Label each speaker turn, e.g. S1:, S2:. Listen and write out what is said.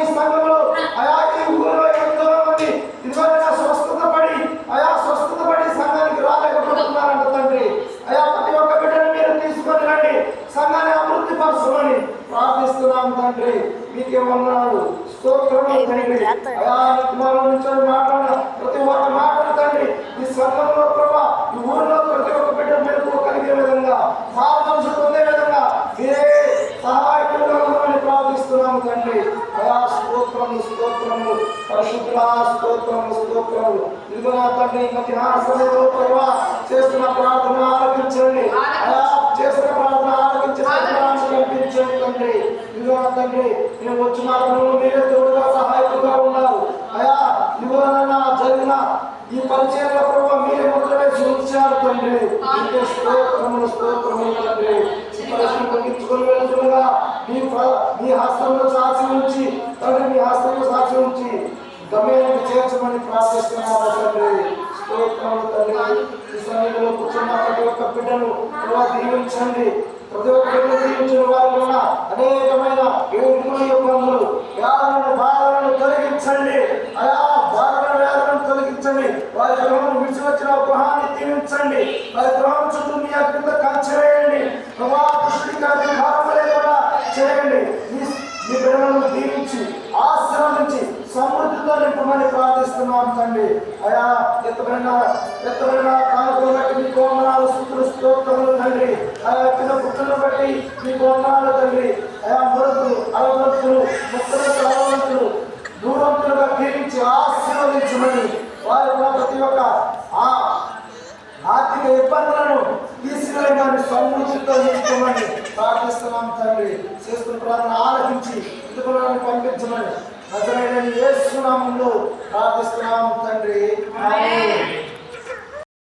S1: ఈ సంఘంలో అయా ఈ ఊరిలో ఎంతో మంది ఇదివరైనా స్వస్థత పడి సంఘానికి రాలేకపోతున్నారంట తండ్రి. అయా ప్రతి ఒక్క బిడ్డను మీరు తీసుకొని రండి, సంఘాన్ని అభివృద్ధి పరచమని ప్రార్థిస్తున్నాం తండ్రి. మీకే వందనాలు, స్తోత్రములు తండ్రి. అయా కుమారుల నుంచి మాట్లాడిన ప్రతి ఒక్క మాటలు తండ్రి ఈ సంఘంలో ప్రభా ఈ ఊరిలో ప్రతి ఒక్క బిడ్డ మెలకు కలిగే విధంగా మార్గం పొందే విధంగా మీరే సహాయకులుగా ఉండమని ప్రార్థిస్తున్నాము తండ్రి. అయా స్తోత్రములు పరిశుద్ధులా స్తోత్రములు. ఇదిగో నా తండ్రి మధ్యాహ్న సమయంలో ప్రభా చేస్తున్న ప్రార్థన ఆలకించండి. అయా చేస్తున్న ప్రార్థన కల్పించండి తండ్రి. ఇదిగో నా తండ్రి నేను వచ్చి మార్గంలో మీరే తోడుగా సహాయకులుగా ఉన్నారు. అయా ఇదిగో నా జరిగిన ఈ పరిచయంలో ప్రభావ మీరే మాత్రమే చూపించారు తండ్రి. స్తోత్రములు తండ్రి. పరిశ్రమ తగ్గించుకొని వెళ్తుండగా మీ హస్తంలో సాక్షి ఉంచి తండ్రి, మీ హస్తంలో సాక్షి ఉంచి గమ్యానికి చేర్చమని ప్రార్థిస్తున్నాము తండ్రి. స్తోత్రములు తండ్రి. ఈ సమయంలో కూర్చున్న ప్రతి ఒక్క బిడ్డను దీవించండి. ప్రతి ఒక్క బిడ్డను దీవించిన వారిలో ఉన్న అనేకమైన ఇబ్బందులు బాధలను తొలగించండి. అయా వ్యాధులను తొలగించండి. వారి గృహం విడిచి వచ్చిన గృహాన్ని దీవించండి. వారి గృహం చుట్టూ మీ కింద కంచెవేయండి. ప్రభా దృష్టికి భారం లేకుండా చేయండి. మీ బిడ్డలను దీవించి ఆశీర్వదించి సమృద్ధితో నింపమని ప్రార్థిస్తున్నాం తండ్రి. అయా ఎత్తమైన కానుకలు బట్టి మీ వందనాలు, స్తుతులు, స్తోత్రములు తండ్రి. ఆయా చిన్న పుట్టులను బట్టి మీ వందనాలు తండ్రి. అయా మరుతులు అలవంతులు ముక్కలు దూరంతులుగా దీవించి ఆశీర్వదించమని వారి ప్రతి ఒక్క ఆర్థిక ఇబ్బందులను తీసుకెళ్ళమని సమృద్ధితో నింపమని ప్రార్థిస్తున్నాం తండ్రి. చేస్తున్న ప్రార్థన ఆలకించి ఇతరులను పంపించమని నజరేయుడైన యేసు నామములో ప్రార్థిస్తున్నాం తండ్రి. ఆమేన్.